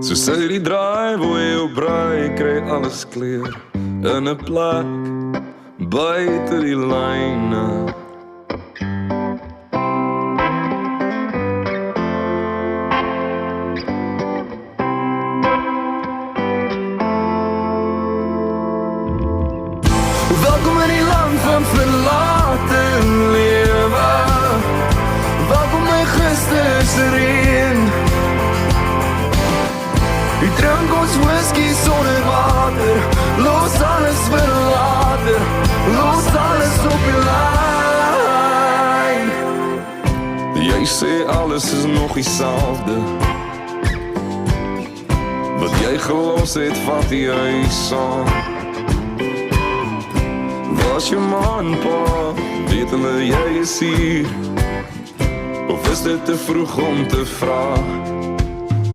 So sê die draai waar jy op braai, kry alles kleur in 'n plek buite die lyne. Welkom in die land van verlate lewe. Welkom my gistersreën. U drink ons whisky sonder water. Los alles vir later. Los alles op die lyn. Jy sê alles is nog dieselfde. Wat jy gelos het, vat jy saam. Was je man, pa, weet hulle jy is hier? Of is dit te vroeg om te vraag?